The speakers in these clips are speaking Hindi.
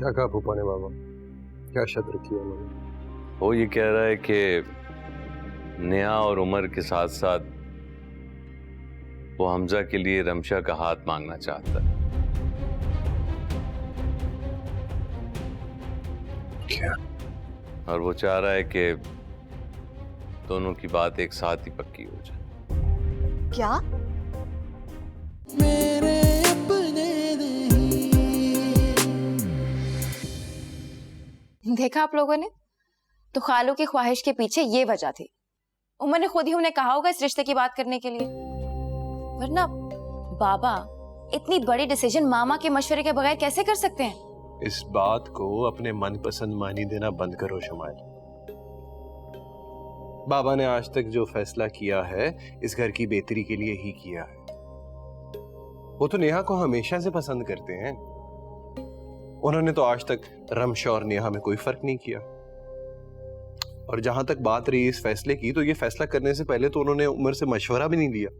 क्या कहा फूफा ने बाबा? क्या शर्त रखी है उन्होंने? वो ये कह रहा है कि नेहा और उमर के साथ साथ वो हमजा के लिए रमशा का हाथ मांगना चाहता है। क्या? और वो चाह रहा है कि दोनों की बात एक साथ ही पक्की हो जाए। क्या? मेरे अपने देखा आप लोगों ने, तो खालू की ख्वाहिश के पीछे ये वजह थी। उमर ने खुद ही उन्हें कहा होगा इस रिश्ते की बात करने के लिए, वरना बाबा इतनी बड़ी डिसीजन मामा के मशवरे के बगैर कैसे कर सकते हैं? इस बात को अपने मनपसंद मानी देना बंद करो शमाइल। बाबा ने आज तक जो फैसला किया है इस घर की बेहतरी के लिए ही किया है। वो तो नेहा को हमेशा से पसंद करते हैं। उन्होंने तो आज तक रमशा और नेहा में कोई फर्क नहीं किया। और जहां तक बात रही इस फैसले की, तो ये फैसला करने से पहले तो उन्होंने उमर से मशवरा भी नहीं लिया।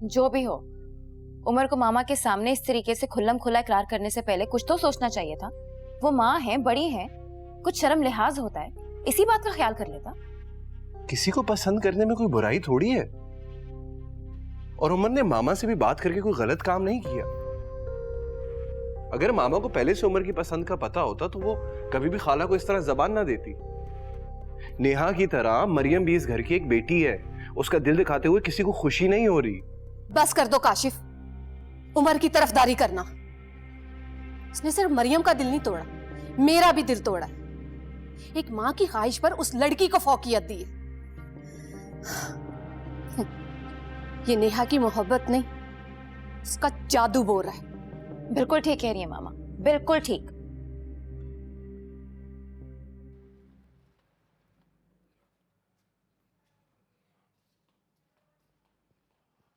जो भी हो, उमर को मामा के सामने इस तरीके से खुल्लम खुला इकरार करने से पहले कुछ तो सोचना चाहिए था। वो माँ है, बड़ी है, कुछ शर्म लिहाज होता है, इसी बात का ख्याल कर लेता। किसी को पसंद करने में कोई बुराई थोड़ी है। और उमर ने मामा से भी बात करके कोई गलत काम नहीं किया। अगर मामा को पहले से उमर की पसंद का पता होता तो वो कभी भी खाला को इस तरह जबान ना देती। नेहा की तरह मरियम भी इस घर की एक बेटी है। उसका दिल दिखाते हुए किसी को खुशी नहीं हो रही। बस कर दो काशिफ, उमर की तरफदारी करना। उसने सिर्फ मरियम का दिल नहीं तोड़ा, मेरा भी दिल तोड़ा। एक मां की ख्वाहिश पर उस लड़की को फौकियत दी है। ये नेहा की मोहब्बत नहीं, उसका जादू बोल रहा है। बिल्कुल ठीक कह रही है मामा, बिल्कुल ठीक।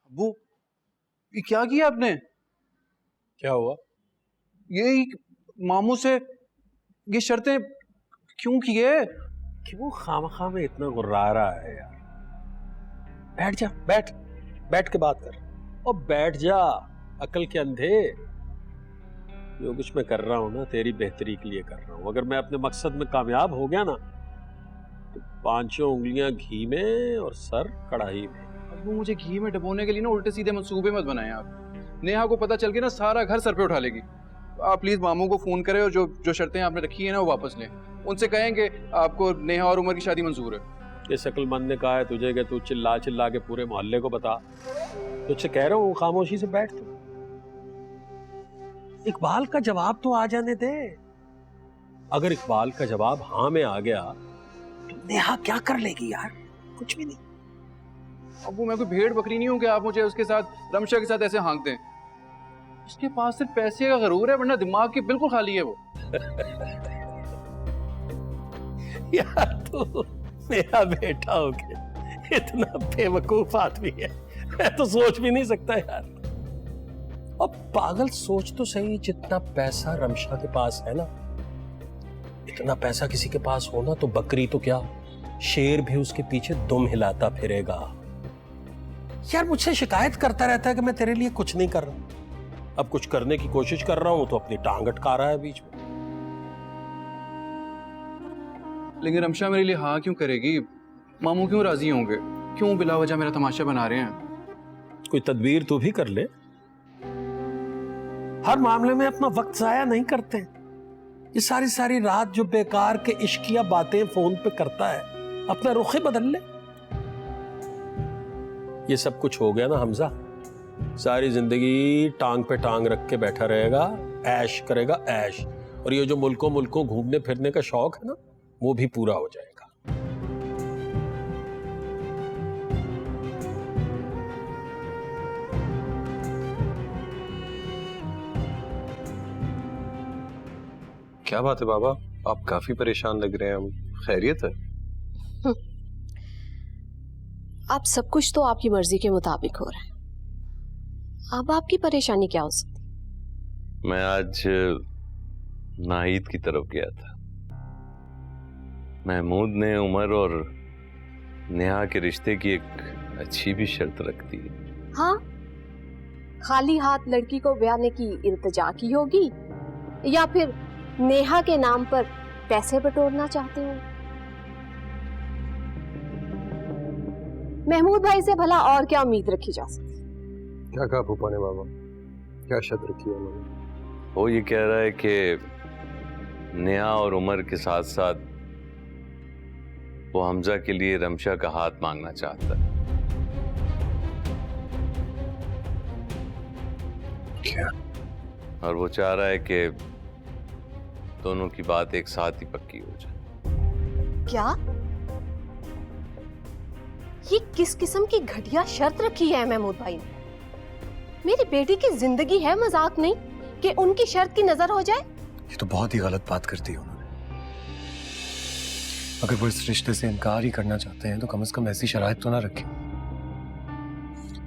अबू, ये क्या किया आपने? क्या हुआ? ये मामू से ये शर्तें क्यों किए? क्यों खामखा में इतना गुर्रा रहा है यार? बैठ जा, बैठ के बात कर। और बैठ जा, अकल के अंधे। जो कुछ मैं कर रहा हूं ना, तेरी बेहतरी के लिए कर रहा हूं। अगर मैं अपने मकसद में कामयाब हो गया ना, तो 5 उंगलियां घी में और सर कढ़ाई में। अबू, मुझे घी में डुबोने के लिए ना उल्टे सीधे मंसूबे मत बनाएं आप। नेहा को पता चल के ना सारा घर सर पे उठा लेगी। आप प्लीज मामू को फोन करें और जो शर्तें आपने रखी है ना वो वापस लें। उनसे कहेंगे आपको नेहा और उमर की शादी मंजूर है। ये शकलमंद ने कहा है तुझे कि तू चिल्ला चिल्ला के पूरे मोहल्ले को बता। तुझसे कह रहा हूँ खामोशी से बैठ। तू इकबाल का जवाब तो आ जाने दे। अगर इकबाल का जवाब हाँ में आ गया तो नेहा क्या कर लेगी यार? कुछ भी नहीं। अबू, मैं कोई भेड़ बकरी नहीं हूँ कि आप मुझे उसके साथ रमशा के साथ ऐसे हाँक दें। उसके पास सिर्फ पैसे का गरूर है, वरना दिमाग की बिल्कुल खाली है वो। यार तू मेरा बेटा हो के इतना बेवकूफ आदमी है, मैं तो सोच भी नहीं सकता यार। अब पागल सोच तो सही, जितना पैसा रमशा के पास है ना, इतना पैसा किसी के पास होना तो बकरी तो क्या, शेर भी उसके पीछे दुम हिलाता फिरेगा। यार मुझसे शिकायत करता रहता है कि मैं तेरे लिए कुछ नहीं कर रहा। अब कुछ करने की कोशिश कर रहा हूं तो अपनी टांग अटका रहा है बीच में। लेकिन रमशा मेरे लिए हाँ क्यों करेगी? मामू क्यों राजी होंगे? क्यों बिला वजह मेरा तमाशा बना रहे हैं? कोई तदबीर तो भी कर ले। हर मामले में अपना वक्त जाया नहीं करते। ये सारी सारी रात जो बेकार के इश्किया बातें फोन पे करता है, अपना रुख ही बदल ले। ये सब कुछ हो गया ना हमजा, सारी जिंदगी टांग पे टांग रख के बैठा रहेगा, ऐश करेगा ऐश। और ये जो मुल्कों मुल्कों घूमने फिरने का शौक है ना, वो भी पूरा हो जाएगा। क्या बात है बाबा, आप काफी परेशान लग रहे हैं। हम खैरियत है? अब सब कुछ तो आपकी मर्जी के मुताबिक हो रहा है। अब आपकी परेशानी क्या हो सकती? मैं आज नाहिद की तरफ गया था। महमूद ने उमर और नेहा के रिश्ते की एक अच्छी भी शर्त रख दी। हाँ, खाली हाथ लड़की को ब्याने की इल्तिजा की होगी या फिर नेहा के नाम पर पैसे बटोरना चाहते हो? महमूद भाई से भला और क्या उम्मीद रखी जा सकती? क्या कहा फूफा ने बाबा? क्या शर्त रखी है उन्होंने? वो ये कह रहा है कि नेहा और उमर के साथ साथ वो हमजा के लिए रमशा का हाथ मांगना चाहता है। क्या? और वो चाह रहा है कि दोनों की बात एक साथ ही पक्की हो जाए। क्या? ये किस किस्म की घटिया शर्त रखी है महमूद भाई ने? मेरी बेटी की जिंदगी है, मजाक नहीं कि उनकी शर्त की नजर हो जाए। ये तो बहुत ही गलत बात कर दी उन्होंने। अगर वो इस रिश्ते से इनकार ही करना चाहते हैं तो कम से कम ऐसी शराइत तो ना रखें,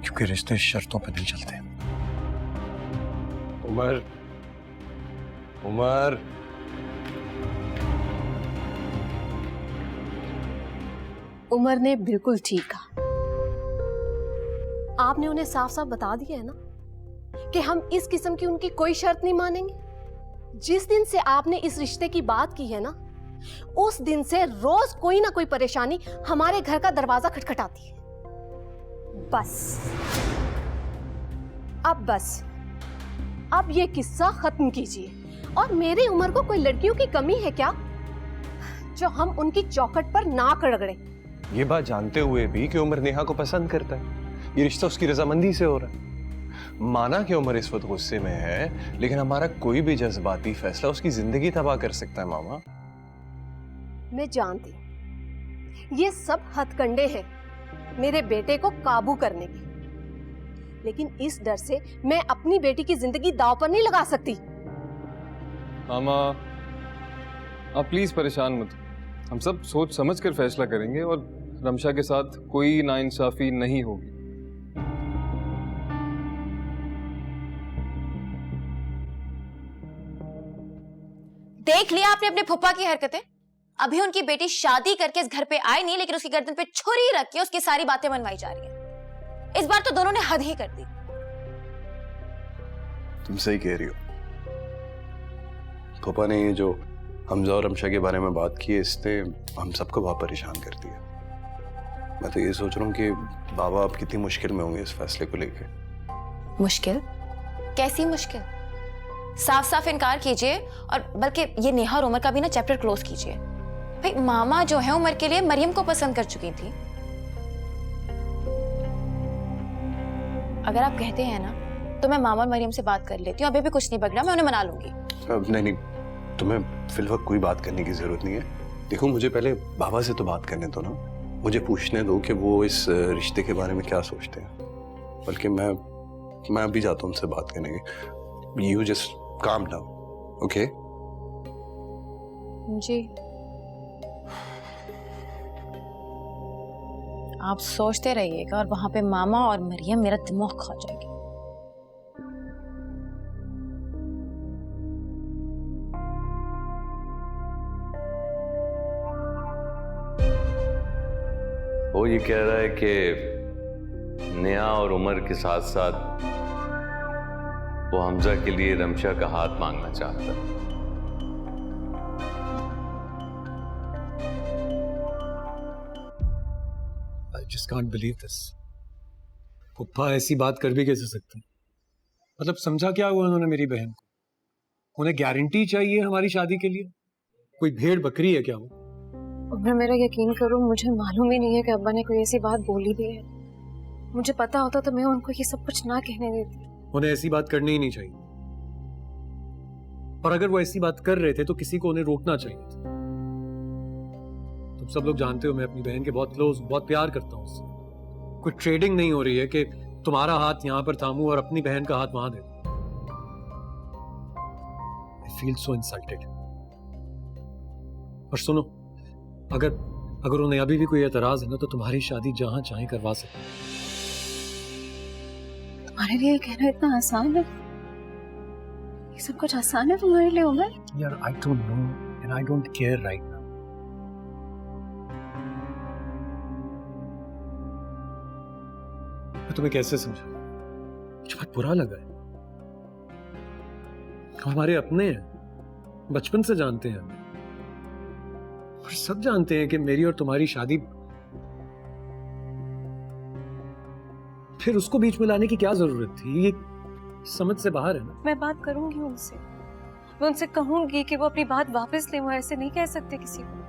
क्योंकि रिश्ते शर्तों पे नहीं चलते। उमर, उमर, उमर ने बिल्कुल ठीक कहा। आपने उन्हें साफ साफ बता दिया है ना कि हम इस किस्म की उनकी कोई शर्त नहीं मानेंगे। जिस दिन से आपने इस रिश्ते की बात की है ना, उस दिन से रोज कोई ना कोई परेशानी हमारे घर का दरवाजा खटखटाती है। बस अब ये किस्सा खत्म कीजिए। और मेरी उम्र को कोई लड़कियों की कमी है क्या जो हम उनकी चौखट पर नाक रगड़े? ये बात जानते हुए भी कि उमर नेहा को पसंद करता है, ये रिश्ता उसकी रजामंदी से हो रहा है। माना कि उमर इस वक्त गुस्से में है, लेकिन हमारा कोई भी जज्बाती फैसला उसकी जिंदगी तबाह कर सकता है मामा। मैं जानती हूं ये सब हथकंडे हैं मेरे बेटे को काबू करने के, लेकिन इस डर से मैं अपनी बेटी की जिंदगी दांव पर नहीं लगा सकती। मामा, आप प्लीज परेशान मत। हम सब सोच समझ कर फैसला करेंगे और रमशा के साथ कोई नाइंसाफी नहीं होगी। देख लिया आपने अपने फुप्पा की हरकतें। अभी उनकी बेटी शादी करके इस घर पे आई नहीं, लेकिन उसकी गर्दन पे छुरी रख के उसकी सारी बातें मनवाई जा रही है। इस बार तो दोनों ने हद ही कर दी। तुम सही कह रही हो। पापा ने ये जो हमजा और रमशा के बारे में बात की है, इसने हम सबको बहुत परेशान कर दिया। मैं तो ये सोच रहा हूँ कि बाबा अब कितनी मुश्किल में होंगे इस फैसले को लेकर। मुश्किल? कैसी मुश्किल? साफ साफ इनकार कीजिए, और बल्कि ये नेहा और उमर का भी ना चैप्टर क्लोज कीजिए। भाई मामा जो है उमर के लिए मरियम को पसंद कर चुकी थी। अगर आप कहते हैं ना तो मैं मामा और मरियम से बात कर लेती हूँ। अभी भी कुछ नहीं बिगड़ा, मैं उन्हें मना लूंगी। अब नहीं, तुम्हें फिलहाल कोई बात करने की जरूरत नहीं है। देखो, मुझे पहले बाबा से तो बात करने दो ना। मुझे पूछने दो कि वो इस रिश्ते के बारे में क्या सोचते हैं। बल्कि मैं अभी जाता हूँ उनसे बात करने की। You just calm down, okay? जी, आप सोचते रहिएगा और वहां पे मामा और मरियम मेरा दिमाग खा जाएंगे। वो ये कह रहा है कि नेहा और उमर के साथ साथ वो हमजा के लिए रमशा का हाथ मांगना चाहता है। I just can't believe this. पप्पा ऐसी बात कर भी कैसे सकते हैं? मतलब समझा क्या हुआ उन्होंने मेरी बहन को? उन्हें गारंटी चाहिए हमारी शादी के लिए? कोई भेड़ बकरी है क्या वो? उमर, मेरा यकीन करो, मुझे मालूम ही नहीं है कि अब्बा ने कोई ऐसी बात बोली भी है। मुझे पता होता तो मैं उनको ये सब कुछ ना कहने देती। उन्हें ऐसी बात करनी ही नहीं चाहिए। और अगर वो ऐसी बात कर रहे थे तो किसी को उन्हें रोकना चाहिए था। तुम सब लोग जानते हो मैं अपनी बहन के बहुत क्लोज, बहुत प्यार करता हूँ उससे। कोई ट्रेडिंग नहीं हो रही है कि तुम्हारा हाथ यहां पर थामूं और अपनी बहन का हाथ वहां दे दूं। I feel so insulted. और सुनो, अगर उन्हें अभी भी कोई एतराज है ना तो तुम्हारी शादी जहां चाहे करवा सकते हैं। तुम्हारे लिए कहना इतना आसान है? ये सब कुछ आसान है तुम्हारे लिए उमर? यार, I don't know and I don't care right now. मैं तुम्हें कैसे समझाऊं? मुझे बहुत बुरा लगा है। हमारे अपने हैं, बचपन से जानते हैं हमें, और सब जानते हैं कि मेरी और तुम्हारी शादी, फिर उसको बीच में लाने की क्या जरूरत थी? ये समझ से बाहर है ना। मैं बात करूंगी उनसे, मैं उनसे कहूंगी कि वो अपनी बात वापस ले। वो ऐसे नहीं कह सकते किसी को।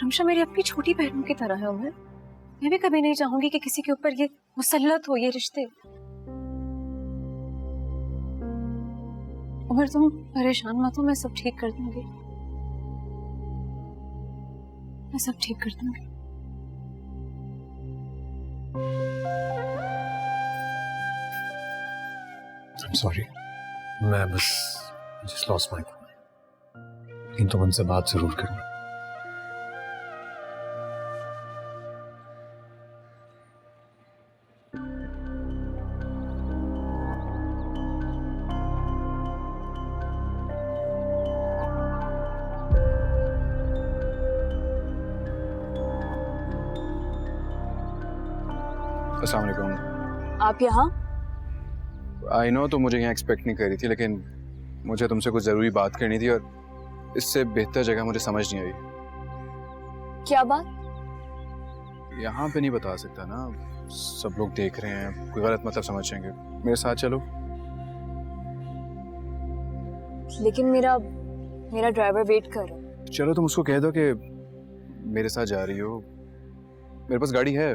रमशा मेरी अपनी छोटी बहनों की तरह है उमर। मैं भी कभी नहीं चाहूंगी कि किसी के ऊपर ये मुसल्लत हो, ये रिश्ते। उमर तुम परेशान मत हो, मैं सब ठीक कर दूंगी, मैं सब ठीक कर दूंगी। I'm sorry, मैं बस just lost my mind, लेकिन तुम उनसे बात जरूर करना। अस्सलाम वालेकुम। आप यहाँ? आई नो तो मुझे यहाँ एक्सपेक्ट नहीं कर रही थी, लेकिन मुझे तुमसे कुछ ज़रूरी बात करनी थी और इससे बेहतर जगह मुझे समझ नहीं आई। क्या बात? यहाँ पे नहीं बता सकता ना, सब लोग देख रहे हैं, कोई गलत मतलब समझेंगे। मेरे साथ चलो। लेकिन मेरा ड्राइवर वेट कर रहा है। चलो तुम उसको कह दो कि मेरे साथ जा रही हो, मेरे पास गाड़ी है,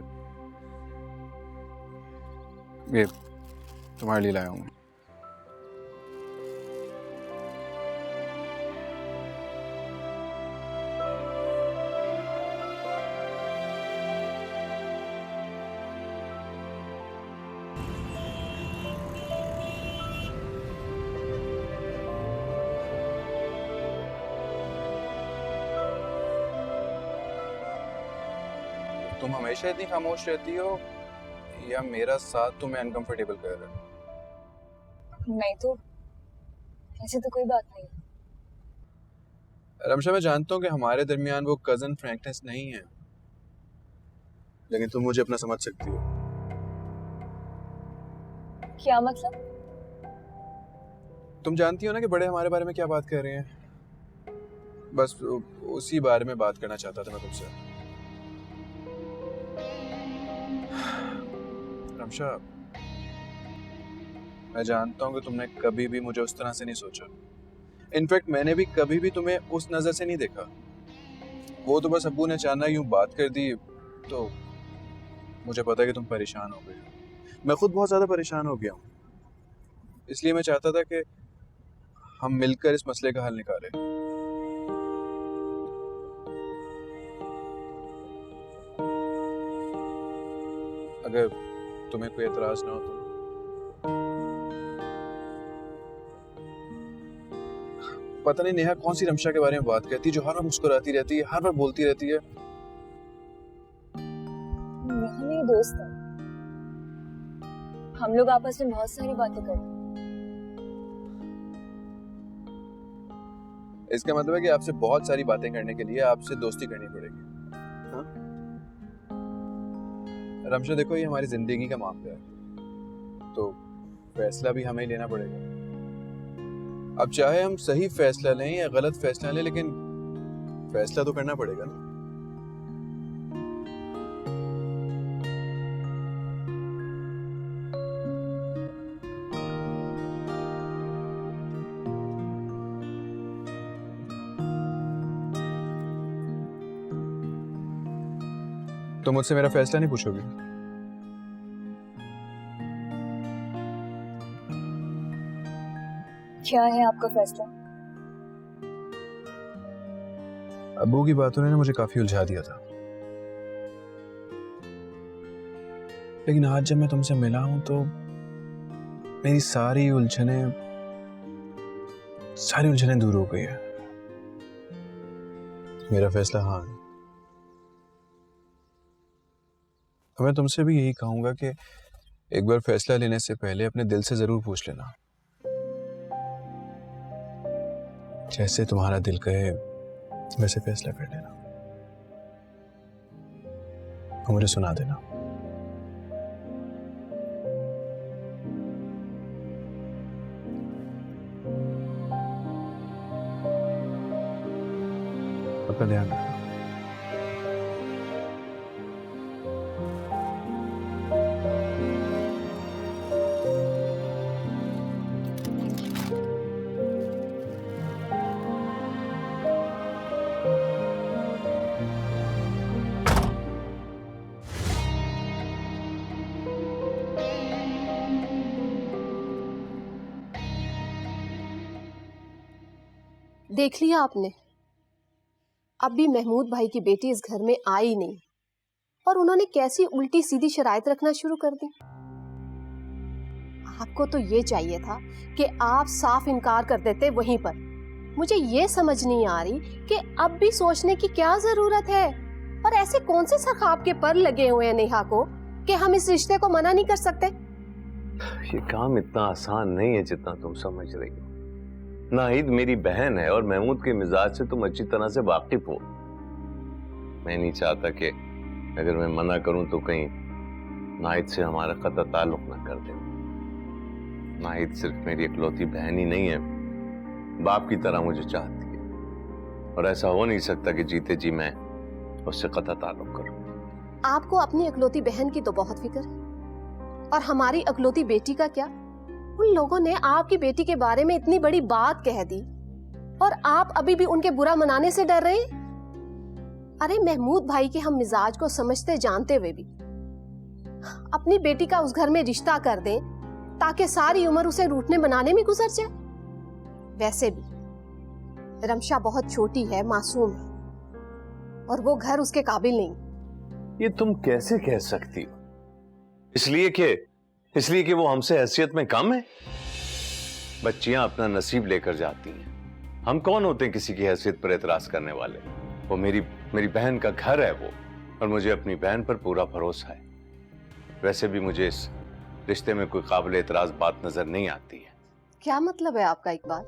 ये तुम्हारे लिए लाया हूँ। तुम हमेशा इतनी खामोश रहती हो या मेरा साथ तुम्हें अनकंफर्टेबल कर रहा है? नहीं तो ऐसे तो कोई बात नहीं। रमशा, मैं जानता हूँ कि हमारे दरमियान वो कजन फ्रैंकनेस नहीं है, लेकिन तुम मुझे अपना समझ सकती हो। क्या मतलब? तुम जानती हो ना कि बड़े हमारे बारे में क्या बात कर रहे हैं। बस उसी बारे में बात करना चाहता था मैं तुमसे। रमशा, मैं जानता हूँ कि तुमने कभी भी मुझे उस तरह से नहीं सोचा। इनफैक्ट मैंने भी कभी भी तुम्हें उस नजर से नहीं देखा। वो तो बस अब्बू ने अचानक यूं बात कर दी तो मुझे पता है कि तुम परेशान हो गए। मैं खुद बहुत ज्यादा परेशान हो गया हूँ, इसलिए मैं चाहता था कि हम मिलकर इस मसले का हल निकालें। अगर तुम्हें कोई एतराज ना हो तो। पता नहीं नेहा कौन सी रमशा के बारे में बात करती है जो हर बार मुस्कुराती रहती है, हर बार बोलती रहती है। नेहा मेरी दोस्त है, हम लोग आपस में बहुत सारी बातें करते हैं। इसका मतलब है कि आपसे बहुत सारी बातें करने के लिए आपसे दोस्ती करनी पड़ेगी। हाँ? रमशा देखो, ये हमारी जिंदगी का मामला है, तो फैसला भी हमें लेना पड़ेगा। अब चाहे हम सही फैसला लें या गलत फैसला लें, लेकिन फैसला तो करना पड़ेगा ना। तो मुझसे मेरा फैसला नहीं पूछोगे? क्या है आपका फैसला? अब्बू की बातों ने ना मुझे काफी उलझा दिया था, लेकिन आज जब मैं तुमसे मिला हूं तो मेरी सारी उलझनें दूर हो गई है। मेरा फैसला हाँ है। तो मैं तुमसे भी यही कहूंगा कि एक बार फैसला लेने से पहले अपने दिल से जरूर पूछ लेना। जैसे तुम्हारा दिल कहे वैसे फैसला कर लेना और मुझे सुना देना। देख लिया आपने, अब भी महमूद भाई की बेटी इस घर में आई नहीं और उन्होंने कैसी उल्टी सीधी शराइत रखना शुरू कर दी। आपको तो ये चाहिए था कि आप साफ इनकार कर देते वहीं पर। मुझे ये समझ नहीं आ रही कि अब भी सोचने की क्या जरूरत है, और ऐसे कौन से सरखाब के पर लगे हुए हैं नेहा को कि हम इस रिश्ते को मना नहीं कर सकते। ये काम इतना आसान नहीं है जितना तुम समझ रही हो। नाहिद मेरी बहन है और महमूद के मिजाज से तुम अच्छी तरह से वाकिफ हो। मैं नहीं चाहता कि अगर मैं मना करूं तो कहीं नाहिद से हमारा कतई ताल्लुक ना कर दे। नाहिद सिर्फ मेरी इकलौती बहन ही नहीं है, बाप की तरह मुझे चाहती है, और ऐसा हो नहीं सकता कि जीते जी मैं उससे कतई ताल्लुक करूं। आपको अपनी इकलौती बहन की तो बहुत फिक्र है, और हमारी इकलौती बेटी का क्या? उन लोगों ने आपकी बेटी के बारे में इतनी बड़ी बात कह दी और आप अभी भी उनके बुरा मनाने से डर रहे हैं। अरे महमूद भाई के हम मिजाज को समझते जानते हुए भी अपनी बेटी का उस घर में रिश्ता कर दें ताकि सारी उम्र उसे रूठने बनाने में गुजर जाए। वैसे भी रमशा बहुत छोटी है, मासूम है, और वो घर उसके काबिल नहीं। ये तुम कैसे कह सकती हो? इसलिए कि वो हमसे हैसियत में कम है? बच्चियां अपना नसीब लेकर जाती हैं। हम कौन होते हैं किसी की हैसियत पर एतराज करने वाले? वो मेरी बहन का घर है वो, और मुझे अपनी बहन पर पूरा भरोसा है। वैसे भी मुझे इस रिश्ते में कोई काबिल एतराज बात नजर नहीं आती है। क्या मतलब है आपका इकबाल?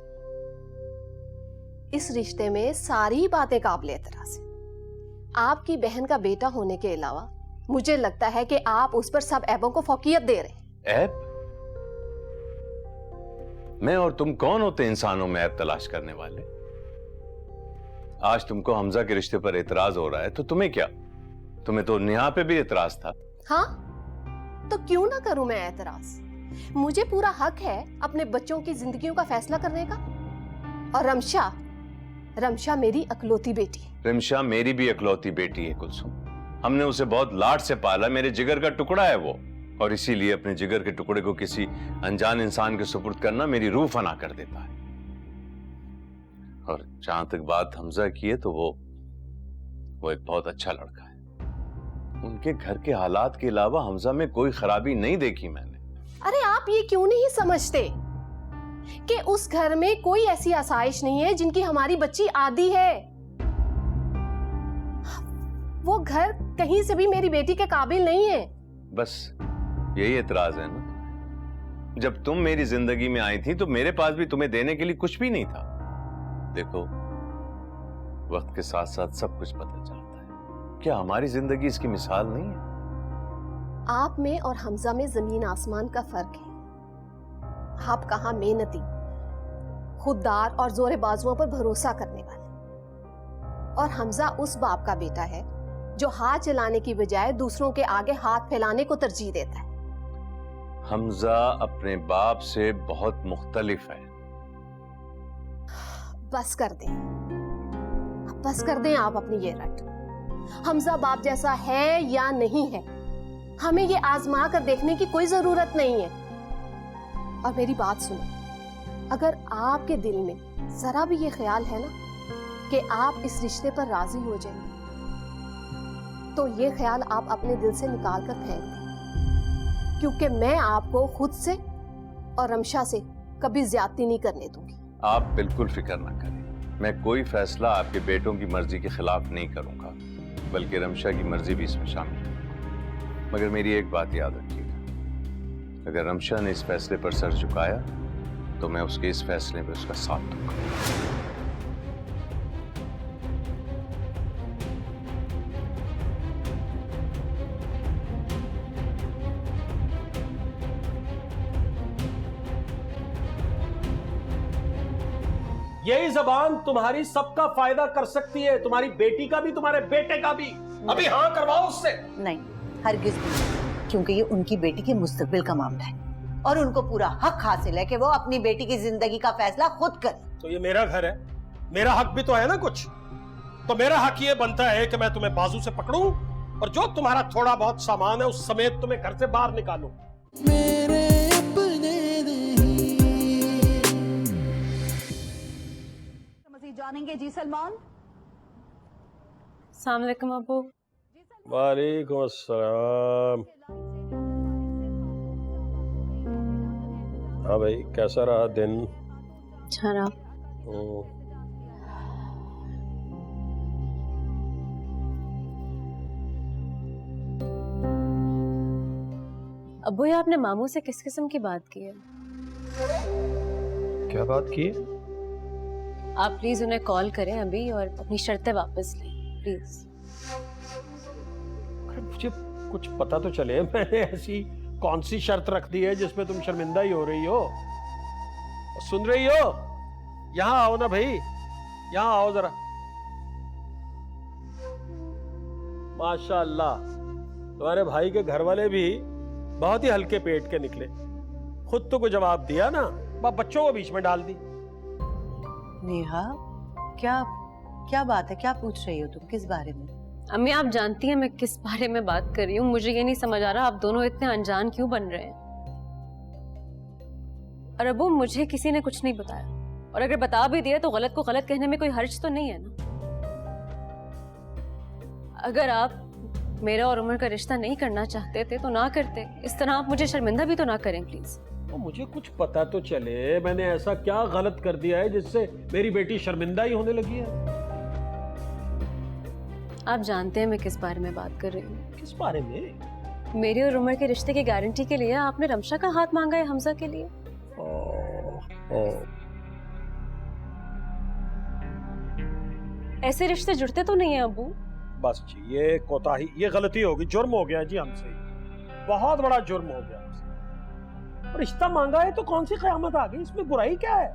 इस रिश्ते में सारी बातें काबिल एतराज है। आपकी बहन का बेटा होने के अलावा मुझे लगता है कि आप उस पर सब ऐबों को फौकियत दे रहे हैं। ऐब? मैं और तुम कौन होते इंसानों में ऐब तलाश करने वाले? आज तुमको हमजा के रिश्ते पर एतराज हो रहा है तो तुम्हें क्या? तुम्हें तो नेहा पे भी एतराज था। हाँ, तो क्यों ना करूं मैं एतराज? मुझे पूरा हक है अपने बच्चों की जिंदगियों का फैसला करने का। और रमशा मेरी इकलौती बेटी है। रिमशा मेरी भी इकलौती बेटी है कुलसुम। हमने उसे बहुत लाड से पाला, मेरे जिगर का टुकड़ा है वो, और इसीलिए अपने जिगर के टुकड़े को किसी अनजान इंसान के सुपुर्द करना मेरी रूह फना कर देता है। और जहां तक बात हमजा की है तो वो एक बहुत अच्छा लड़का है। उनके घर के हालात के अलावा हमजा में कोई खराबी नहीं देखी मैंने। अरे आप ये क्यों नहीं समझते कि उस घर में कोई ऐसी आसाइश नहीं है जिनकी हमारी बच्ची आदी है। वो घर कहीं से भी मेरी बेटी के काबिल नहीं है। बस यही एतराज है ना? जब तुम मेरी जिंदगी में आई थी तो मेरे पास भी तुम्हें देने के लिए कुछ भी नहीं था। देखो, वक्त के साथ साथ सब कुछ बदल जाता है। क्या हमारी जिंदगी इसकी मिसाल नहीं है? आप में और हमजा में जमीन आसमान का फर्क है। आप कहां मेहनती, खुददार और जोरे बाजुओं पर भरोसा करने वाले, और हमजा उस बाप का बेटा है जो हाथ चलाने की बजाय दूसरों के आगे हाथ फैलाने को तरजीह देता है। हमजा अपने बाप से बहुत मुख्तलिफ है। बस कर दें, बस कर दें आप अपनी ये रट। हमजा बाप जैसा है या नहीं है, हमें ये आजमा कर देखने की कोई जरूरत नहीं है। और मेरी बात सुनो, अगर आपके दिल में जरा भी ये ख्याल है ना कि आप इस रिश्ते पर राजी हो जाएंगे, तो ये ख्याल आप अपने दिल से निकाल कर फेंक दें, क्योंकि मैं आपको खुद से और रमशा से कभी ज्यादती नहीं करने दूंगी। आप बिल्कुल फिक्र ना करें, मैं कोई फैसला आपके बेटों की मर्जी के खिलाफ नहीं करूंगा, बल्कि रमशा की मर्जी भी इसमें शामिल है। मगर मेरी एक बात याद रखिएगा, अगर रमशा ने इस फैसले पर सर झुकाया तो मैं उसके इस फैसले में उसका साथ दूंगा। यही जबान तुम्हारी सबका फायदा कर सकती है, तुम्हारी बेटी का भी, तुम्हारे बेटे का भी। अभी हाँ करवाओ उससे। नहीं, हरगिज नहीं, क्योंकि ये उनकी बेटी के मुस्तकबिल का मामला है और उनको पूरा हक हासिल है कि वो अपनी बेटी की जिंदगी का फैसला खुद करे। तो ये मेरा घर है, मेरा हक भी तो है ना कुछ। तो मेरा हक ये बनता है कि मैं तुम्हें बाजू से पकड़ूं और जो तुम्हारा थोड़ा बहुत सामान है उस समेत तुम्हें घर से बाहर निकालूं। मेरे अपने नहीं। जानेंगे जी सलमान। अस्सलाम वालेकुम अबू। वालेकुम अस्सलाम। हाँ भाई, कैसा रहा दिन? अच्छा रहा। अबू, ये आपने मामू से किस किस्म की बात की है? क्या बात की? आप प्लीज उन्हें कॉल करें अभी और अपनी शर्तें वापस लें प्लीज। अरे मुझे कुछ पता तो चले, मैंने ऐसी कौन सी शर्त रख दी है जिसमें तुम शर्मिंदा ही हो रही हो? सुन रही हो? यहाँ आओ ना भाई, यहाँ आओ जरा। माशाअल्लाह, तुम्हारे भाई के घर वाले भी बहुत ही हल्के पेट के निकले। खुद तो को जवाब दिया ना, बच्चों को बीच में डाल दी। नेहा, क्या क्या बात है? क्या पूछ रही हो तुम? किस बारे में? अम्मी, आप जानती हैं मैं किस बारे में बात कर रही हूँ। मुझे ये नहीं समझ आ रहा आप दोनों इतने अनजान क्यों बन रहे हैं। और अबू, मुझे किसी ने कुछ नहीं बताया, और अगर बता भी दिया तो गलत को गलत कहने में कोई हर्ज तो नहीं है ना। अगर आप मेरा और उमर का रिश्ता नहीं करना चाहते थे तो ना करते। इस तरह आप मुझे शर्मिंदा भी तो ना करें प्लीज। तो मुझे कुछ पता तो चले, मैंने ऐसा क्या गलत कर दिया है जिससे मेरी बेटी शर्मिंदा ही होने लगी है? आप जानते हैं मैं किस बारे में बात कर रही हूँ। किस बारे में? मेरे और उमर के रिश्ते की गारंटी के लिए आपने रमशा का हाथ मांगा है हमजा के लिए। ऐसे रिश्ते जुड़ते तो नहीं है अबू। बस जी, ये कोताही, ये गलती होगी, जुर्म हो गया जी हमसे, बहुत बड़ा जुर्म हो गया हमसे। रिश्ता मांगा है तो कौन सी क़यामत आ गई? इसमें बुराई क्या है?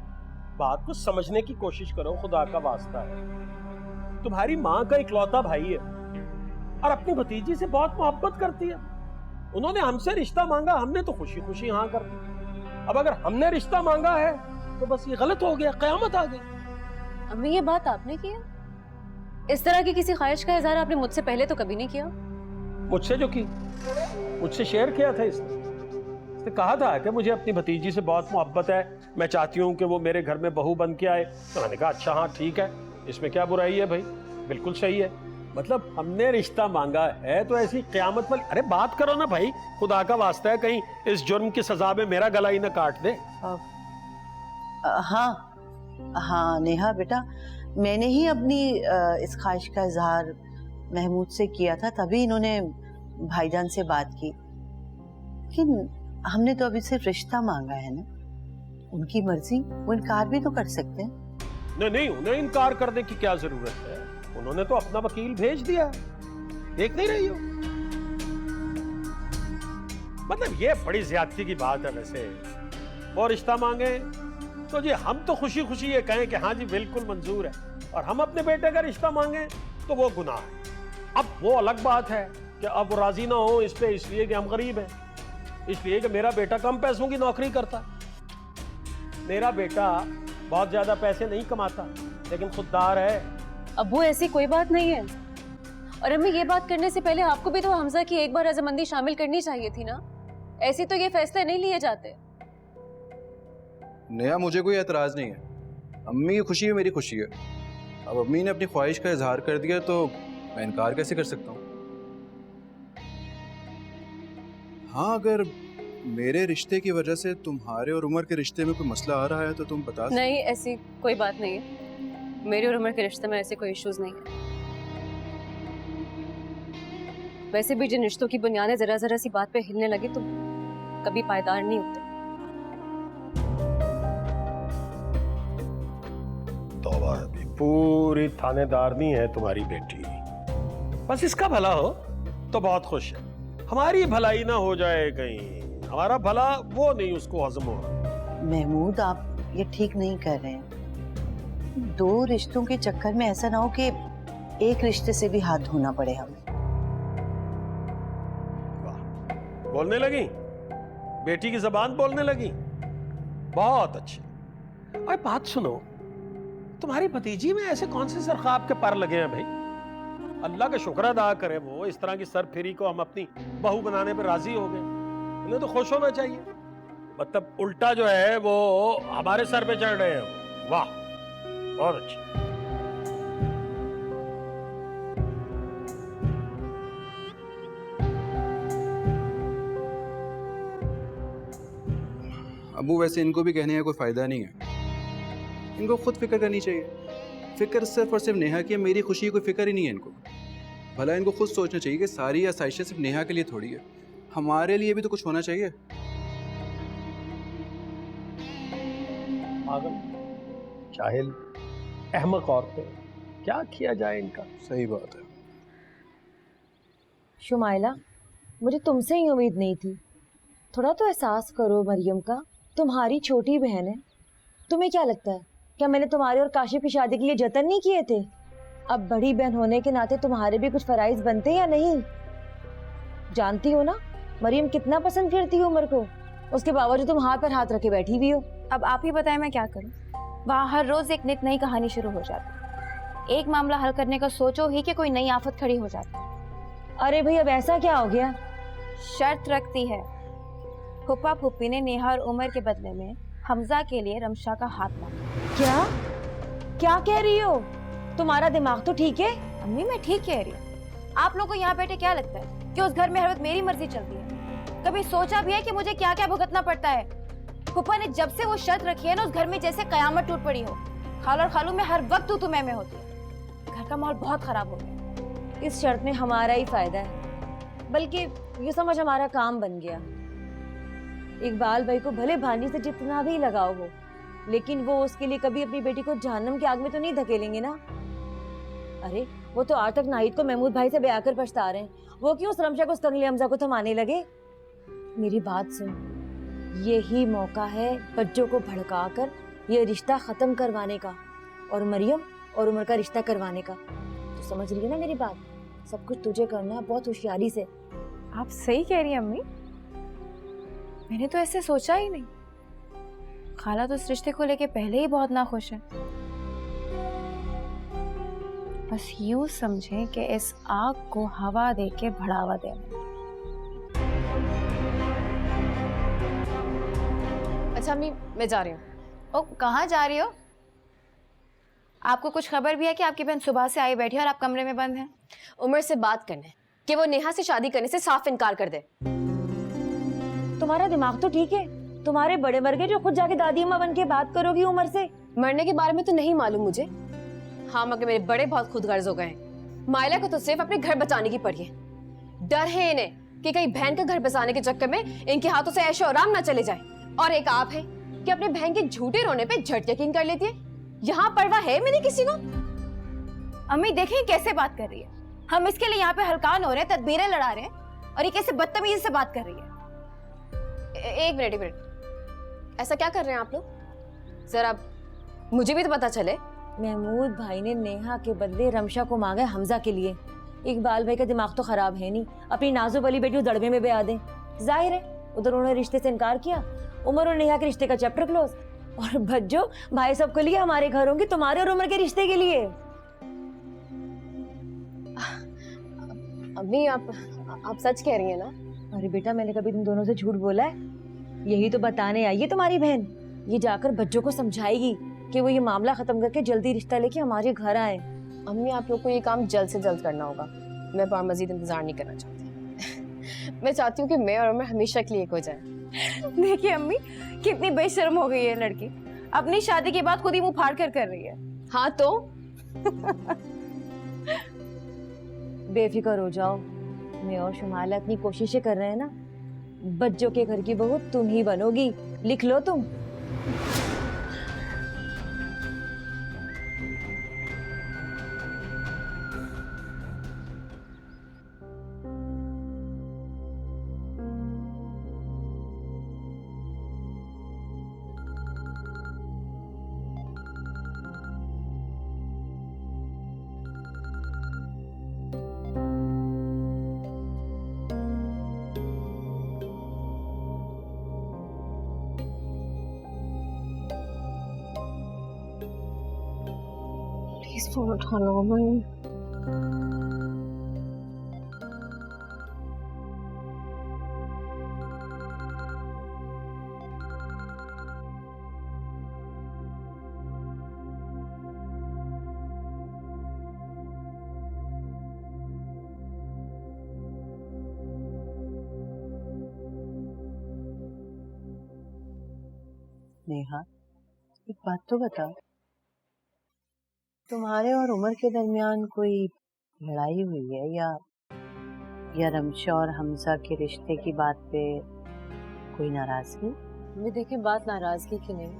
बात को समझने की कोशिश करो, खुदा का वास्ता है। तुम्हारी माँ का इकलौता भाई है और अपनी भतीजी से बहुत मोहब्बत करती है। उन्होंने हमसे रिश्ता मांगा, हमने तो खुशी खुशी हाँ कर दी। अब अगर हमने रिश्ता मांगा है तो बस ये गलत हो गया, क़यामत आ गई। अम्मी, ये बात आपने किया? इस तरह की किसी ख्वाहिश का इजहार आपने मुझसे पहले तो कभी नहीं किया। मुझसे जो की, मुझसे शेयर किया था इसने कहा था कि मुझे अपनी भतीजी से बहुत मोहब्बत है, मैं चाहती हूँ कि वो मेरे घर में बहू बन के आए। तो मैंने कहा अच्छा हाँ ठीक है, इसमें क्या बुराई है भाई, बिल्कुल सही है। मतलब हमने रिश्ता मांगा है तो ऐसी क़यामत वाली, अरे बात करो ना भाई, खुदा का वास्ता है, कहीं इस जुर्म की सजा में मेरा गला ही ना काट दे। हाँ हाँ नेहा बेटा, मैंने ही अपनी इस ख्वाहिश का इजहार महमूद से किया था, तभी इन्होंने भाईजान से बात की। लेकिन हमने तो अभी सिर्फ रिश्ता मांगा है ना, उनकी मर्जी, वो इनकार भी तो कर सकते हैं। नहीं नहीं, उन्हें इनकार करने की क्या जरूरत है? उन्होंने तो अपना वकील भेज दिया, देख नहीं रही हो? मतलब ये बड़ी ज्यादती की बात है। वैसे वो रिश्ता मांगे तो जी हम तो खुशी खुशी ये कहें कि हाँ जी बिल्कुल मंजूर है, और हम अपने बेटे का रिश्ता मांगे तो वो गुनाह है। अब वो अलग बात है कि अब वो राजी ना हो इस पे, इसलिए कि हम गरीब हैं, इसलिए कि मेरा बेटा कम पैसों की नौकरी करता। मेरा बेटा बहुत ज्यादा पैसे नहीं कमाता लेकिन खुददार है। अबू, ऐसी कोई बात नहीं है। और हमें ये बात करने से पहले आपको भी तो हमजा की एक बार रजामंदी शामिल करनी चाहिए थी ना। ऐसे तो ये फैसले नहीं लिए जाते। नेहा, मुझे कोई एतराज नहीं है, अम्मी की खुशी है मेरी खुशी है। अब अम्मी ने अपनी ख्वाहिश का इजहार कर दिया तो मैं इनकार कैसे कर सकता हूँ? हाँ, अगर मेरे रिश्ते की वजह से तुम्हारे और उमर के रिश्ते में कोई मसला आ रहा है तो तुम बता। नहीं, ऐसी कोई बात नहीं है। मेरे और उमर के रिश्ते में ऐसे कोई इश्यूज नहीं है। वैसे भी जिन रिश्तों की बुनियादें जरा जरा सी बात पे हिलने लगी तो कभी पायदार नहीं होते। तौबा, अभी पूरी थानेदारनी है तुम्हारी बेटी, बस इसका भला हो तो बहुत खुश है। हमारी भलाई ना हो जाए कहीं, हमारा भला वो नहीं उसको हजम हो रहा। महमूद, आप ये ठीक नहीं कर रहे हैं। दो रिश्तों के चक्कर में ऐसा ना हो कि एक रिश्ते से भी हाथ धोना पड़े हमें। वाह, बोलने लगी, बेटी की जबान बोलने लगी, बहुत अच्छी। और बात सुनो, तुम्हारी भतीजी में ऐसे कौन से सरखाब के पर लगे हैं भाई? अल्लाह का शुक्र अदा करे वो इस तरह की सरफिरी को हम अपनी बहू बनाने पर राजी हो गए। उन्हें तो खुश होना चाहिए। मतलब उल्टा जो है वो हमारे सर पे चढ़ रहे हैं। वाह, बहुत अच्छी। अबू वैसे इनको भी कहने का कोई फ़ायदा नहीं है, इनको खुद फिक्र करनी चाहिए। फिक्र सिर्फ और सिर्फ नेहा की है, मेरी खुशी की कोई फिक्र ही नहीं है इनको। भला इनको खुद सोचना चाहिए कि सारी आसाइशें सिर्फ नेहा के लिए थोड़ी है, हमारे लिए भी तो कुछ होना चाहिए। पागल, जाहिल, अहमक औरतें, क्या किया जाए इनका। सही बात है। शुमाइला, मुझे तुमसे ही उम्मीद नहीं थी। थोड़ा तो एहसास करो मरियम का, तुम्हारी छोटी बहन है। तुम्हें क्या लगता है, क्या मैंने तुम्हारे और काशिफ की शादी के लिए जतन नहीं किए थे? अब बड़ी बहन होने के नाते तुम्हारे भी कुछ फराइज बनते या नहीं? जानती हो ना मरियम कितना पसंद करती है उमर को, उसके बावजूद तुम हाथ पर हाथ रखे बैठी भी हो। अब आप ही बताएं मैं क्या करूं? वहाँ हर रोज एक नित नई कहानी शुरू हो जाती। एक मामला हल करने का सोचो ही कि कोई नई आफत खड़ी हो जाती। अरे भाई अब ऐसा क्या हो गया? शर्त रखती है। फूफा फूफी ने नेहा और उमर के बदले में हमजा के लिए रमशा का हाथ मांगा। क्या क्या कह रही हो? तुम्हारा दिमाग तो ठीक है? अम्मी मैं ठीक कह रही हूँ। आप लोगों को यहाँ बैठे क्या लगता है कि उस घर में हर वक्त मेरी मर्जी चलती है? कभी सोचा भी है कि मुझे क्या क्या भुगतना पड़ता है? फूफा ने जब से वो शर्त रखी है ना, उस घर में जैसे कयामत टूट पड़ी हो। खाला और खालू में हर वक्त तू मैं होती है। घर का माहौल बहुत खराब हो गया। इस शर्त में हमारा ही फायदा है, बल्कि ये समझ हमारा काम बन गया। इकबाल भाई को भले भानी से जितना भी लगाव हो, लेकिन वो उसके लिए कभी अपनी बेटी को जहन्नम की आग में तो नहीं धकेलेंगे ना। अरे वो तो आज तक नाहिद को महमूद भाई से ब्याह कर पछता रहे हैं, वो क्यों उस रमशा को उस कंगली हमजा को थमाने लगे? मेरी बात सुन, यही मौका है बच्चों को भड़काकर ये रिश्ता खत्म करवाने का, और मरियम और उमर का रिश्ता करवाने का। तो समझ रही है ना मेरी बात? सब कुछ तुझे करना है बहुत होशियारी से। आप सही कह रही हैं अम्मी, मैंने तो ऐसे सोचा ही नहीं। खाला तो इस रिश्ते को लेके पहले ही बहुत नाखुश है। बस यूं समझें कि इस आग को हवा दे के बढ़ावा देना। अच्छा अम्मी मैं जा रही हूँ। ओ कहाँ जा रही हो? आपको कुछ खबर भी है कि आपकी बहन सुबह से आई बैठी है और आप कमरे में बंद हैं? उमर से बात करने कि वो नेहा से शादी करने से साफ इनकार कर दे। तुम्हारा दिमाग तो ठीक है? तुम्हारे बड़े मर गए जो खुद जाके दादी अम्मा बन के बात करोगी उमर से? मरने के बारे में तो नहीं मालूम मुझे, हाँ मगर मेरे बड़े बहुत खुदगर्ज हो गए हैं। माइला को तो सिर्फ अपने घर बचाने की पड़ी है। डर है इन्हें कि कहीं बहन का घर बसाने के चक्कर में इनके हाथों से ऐशो आराम ना चले जाए। और एक आप है कि अपने बहन के झूठे रोने पे झट यकीन कर लेती है। यहाँ परवाह है मेरी किसी को? अम्मी देखें कैसे बात कर रही है। हम इसके लिए यहाँ पे हलकान हो रहे हैं, तदबीरें लड़ा रहे हैं, और ये कैसे बदतमीजी से बात कर रही है। एक मिनट, ऐसा क्या कर रहे हैं आप लोग? जरा मुझे भी तो पता चले। महमूद भाई ने नेहा के बदले रमशा को मांगा है हमजा के लिए। इकबाल भाई का दिमाग तो खराब है नहीं, अपनी नाजुक वाली बेटी दड़बे में बया दे। जाहिर है उधर उन्होंने रिश्ते से इनकार किया, उमर और नेहा के रिश्ते का चैप्टर क्लोज। और भज्जो भाई सबके लिए हमारे घर होंगे, तुम्हारे और उमर के रिश्ते के लिए। अम्मी आप सच कह रही हैं ना? अरे बेटा मैंने कभी तुम दोनों से झूठ बोला है? यही तो बताने आई है तुम्हारी बहन। ये जाकर बच्चों को समझाएगी कि वो ये मामला खत्म करके जल्दी रिश्ता लेके हमारे घर आए। अम्मी आप लोग को ये काम जल्द से जल्द करना होगा। मैं और मजीद इंतजार नहीं करना चाहती। मैं चाहती हूँ कि मैं और उमर हमेशा के लिए एक हो जाए। देखिए अम्मी कितनी बेशर्म हो गई है लड़की, अपनी शादी के बाद खुद ही मुंह फाड़ कर रही है। हाँ तो बेफिक्र हो जाओ, मैं और शुमाला अपनी कोशिशें कर रहे हैं ना। बच्चों के घर की बहू तुम ही बनोगी, लिख लो तुम। प्लीज फोन उठा लो अमन। नेहा, एक बात तो बताओ, तुम्हारे और उमर के दरमियान कोई लड़ाई हुई है या रमशा और हमजा के रिश्ते की बात पे कोई नाराजगी? मैं देखें, बात नाराजगी की नहीं,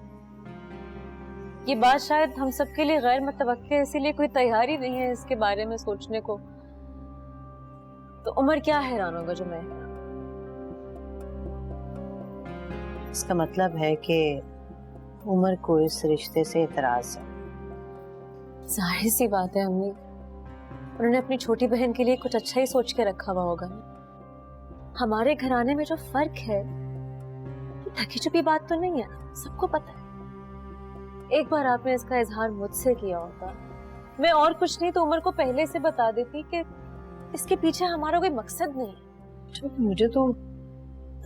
ये बात शायद हम सबके लिए गैर मुतवक्के है, इसीलिए कोई तैयारी नहीं है इसके बारे में सोचने को। तो उमर क्या हैरान होगा जो मैं हैरान? इसका मतलब है कि उमर को इस रिश्ते से इतराज है। जाहिर सी बात है अम्मी, उन्होंने अपनी छोटी बहन के लिए कुछ अच्छा ही सोच के रखा हुआ होगा ना। हमारे घराने में जो फर्क है, ढकी छुपी बात तो नहीं है, सबको पता है। एक बार आपने इसका इजहार मुझसे किया होता, मैं और कुछ नहीं तो उमर को पहले से बता देती कि इसके पीछे हमारा कोई मकसद नहीं है। तो मुझे तो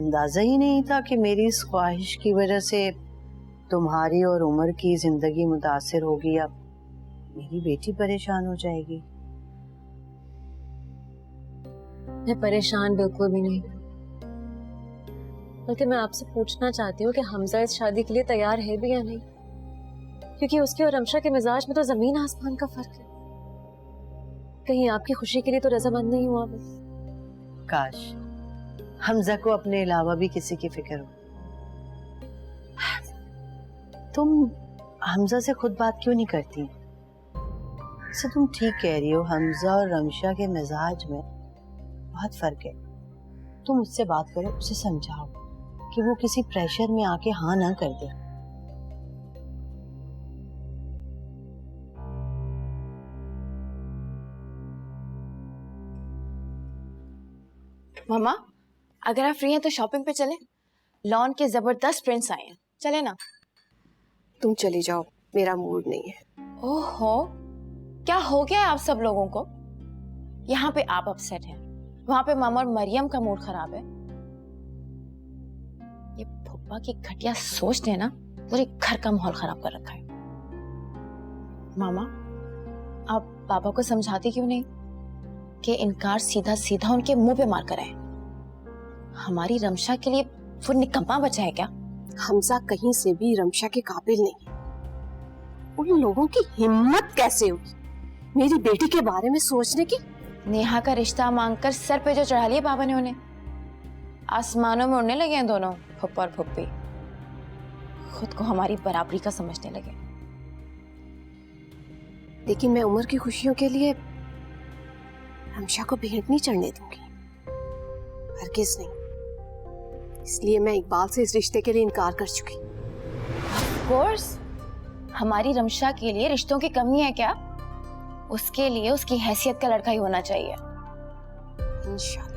अंदाजा ही नहीं था कि मेरी इस ख्वाहिश की वजह से तुम्हारी और उमर की जिंदगी मुतासिर होगी या मेरी बेटी परेशान हो जाएगी। मैं परेशान बिल्कुल भी नहीं, बल्कि मैं आपसे पूछना चाहती हूँ कि हमजा इस शादी के लिए तैयार है भी या नहीं, क्योंकि उसके और रमशा के मिजाज में तो जमीन आसमान का फर्क है। कहीं आपकी खुशी के लिए तो रजामंद नहीं हुआ मैं। काश हमजा को अपने अलावा भी किसी की फिक्र हो। तुम हमजा से खुद बात क्यों नहीं करती? वैसे तुम ठीक कह रही हो, हमजा और रमशा के मिजाज में बहुत फर्क है। तुम उससे बात करो, उसे समझाओ कि वो किसी प्रेशर में आके हाँ ना कर दे। मामा, अगर आप फ्री हैं तो शॉपिंग पे चलें। लॉन के जबरदस्त प्रिंट्स आए हैं, चले ना? तुम चली जाओ, मेरा मूड नहीं है। ओहो, क्या हो गया है आप सब लोगों को? यहाँ पे आप अपसेट हैं, वहां पे मामा और मरियम का मूड खराब है। ये फुप्पा की घटिया सोच ने ना पूरे घर का माहौल खराब कर रखा है। मामा, आप पापा को समझाती क्यों नहीं कि इनकार सीधा सीधा उनके मुंह पे मार कर आए? हमारी रमशा के लिए वो निकम्मा बचा है क्या? हमजा कहीं से भी रमशा के काबिल नहीं। उन लोगों की हिम्मत कैसे हुई मेरी बेटी के बारे में सोचने की? नेहा का रिश्ता मांगकर सर पे जो चढ़ा लिया पापा ने उन्हें, आसमानों में उड़ने लगे हैं दोनों, फुप्पा और फुप्पी। खुद को हमारी बराबरी का समझने लगे। लेकिन मैं उमर की खुशियों के लिए रमशा को भेंट नहीं चढ़ने दूंगी, हरगिज नहीं। इसलिए मैं इकबाल से इस रिश्ते के लिए इनकार कर चुकी। ऑफ कोर्स, हमारी रमशा के लिए रिश्तों की कमी है क्या? उसके लिए उसकी हैसियत का लड़का ही होना चाहिए। इंशाल्लाह।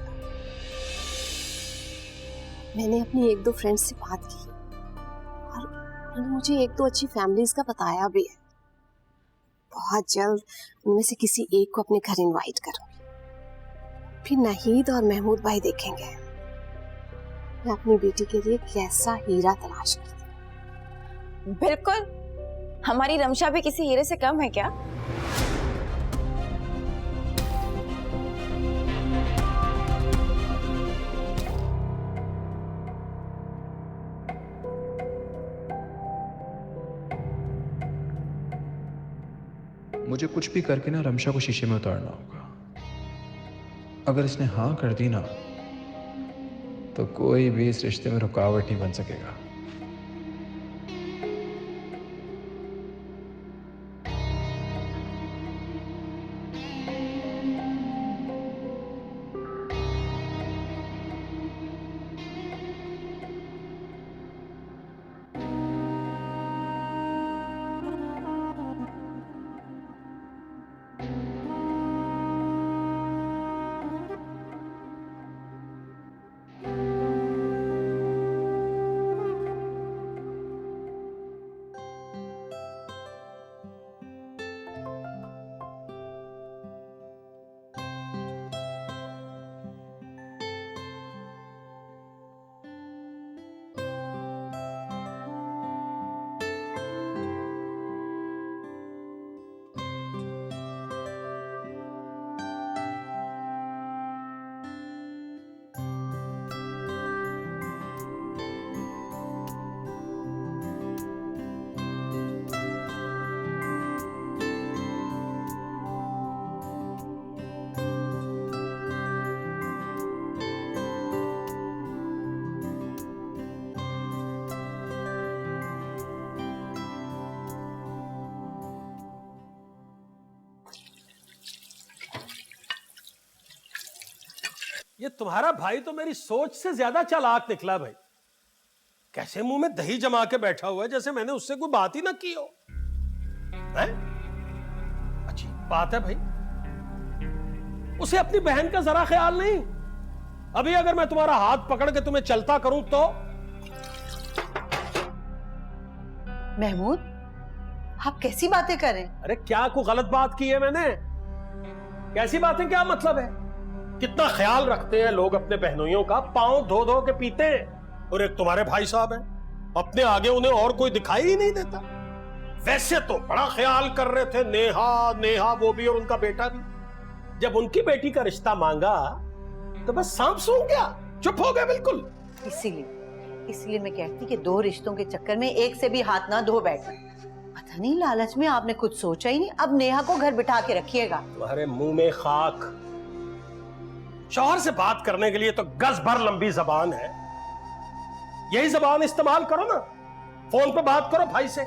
मैंने अपनी एक दो फ्रेंड्स से बात की और उन्होंने मुझे एक दो अच्छी फैमिलीज का बताया भी है। बहुत जल्द उनमें से किसी एक को अपने घर इनवाइट करूंगी। फिर नाहिद और महमूद भाई देखेंगे मैं अपनी बेटी के लिए कैसा हीरा तलाश करती। बिल्कुल, हमारी रमशा भी किसी हीरे से कम है क्या? मुझे कुछ भी करके ना रमशा को शीशे में उतारना होगा। अगर इसने हाँ कर दी ना, तो कोई भी इस रिश्ते में रुकावट नहीं बन सकेगा। ये तुम्हारा भाई तो मेरी सोच से ज्यादा चालाक निकला भाई। कैसे मुंह में दही जमा के बैठा हुआ है जैसे मैंने उससे कोई बात ही ना की हो। हैं? अच्छी बात है भाई, उसे अपनी बहन का जरा ख्याल नहीं। अभी अगर मैं तुम्हारा हाथ पकड़ के तुम्हें चलता करूं तो। महमूद, आप कैसी बातें कर रहे हैं? अरे क्या कोई गलत बात की है मैंने? कैसी बातें, क्या मतलब है? कितना ख्याल रखते हैं लोग अपने बहनोइयों का, पांव धो धो के पीते हैं। और एक तुम्हारे भाई साहब हैं, अपने आगे उन्हें और कोई दिखाई ही नहीं देता। वैसे तो बड़ा ख्याल कर रहे थे, नेहा नेहा वो भी और उनका बेटा भी। जब उनकी बेटी का रिश्ता मांगा तो बस सांप सूंघ गया, चुप हो गए बिल्कुल। इसीलिए मैं कहती कि 2 रिश्तों के चक्कर में एक से भी हाथ ना धो बैठे। पता नहीं लालच में आपने कुछ सोचा ही नहीं। अब नेहा को घर बिठा के रखिएगा। तुम्हारे मुंह में खाक। शौहर से बात करने के लिए तो गज भर लंबी जबान है, यही जबान इस्तेमाल करो ना। फोन पे बात करो भाई से।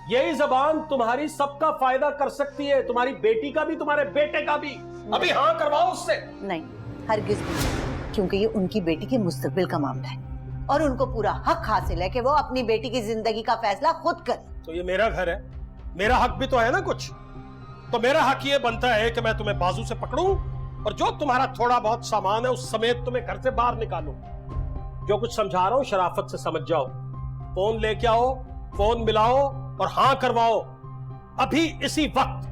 यही जबान तुम्हारी सबका फायदा कर सकती है, तुम्हारी बेटी का भी, तुम्हारे बेटे का भी। अभी हाँ करवाओ उससे। नहीं, हरगिज नहीं, क्योंकि ये उनकी बेटी के मुस्तकबिल का मामला है और उनको पूरा हक हासिल है कि वो अपनी बेटी की जिंदगी का फैसला खुद करे। तो ये मेरा घर है, मेरा हक भी तो है ना कुछ। तो मेरा हक ये बनता है कि मैं तुम्हें बाजू से पकड़ूं और जो तुम्हारा थोड़ा बहुत सामान है उस समेत तुम्हें घर से बाहर निकालूं। जो कुछ समझा रहा हूं शराफत से समझ जाओ। फोन लेके आओ, फोन मिलाओ और हाँ करवाओ अभी इसी वक्त।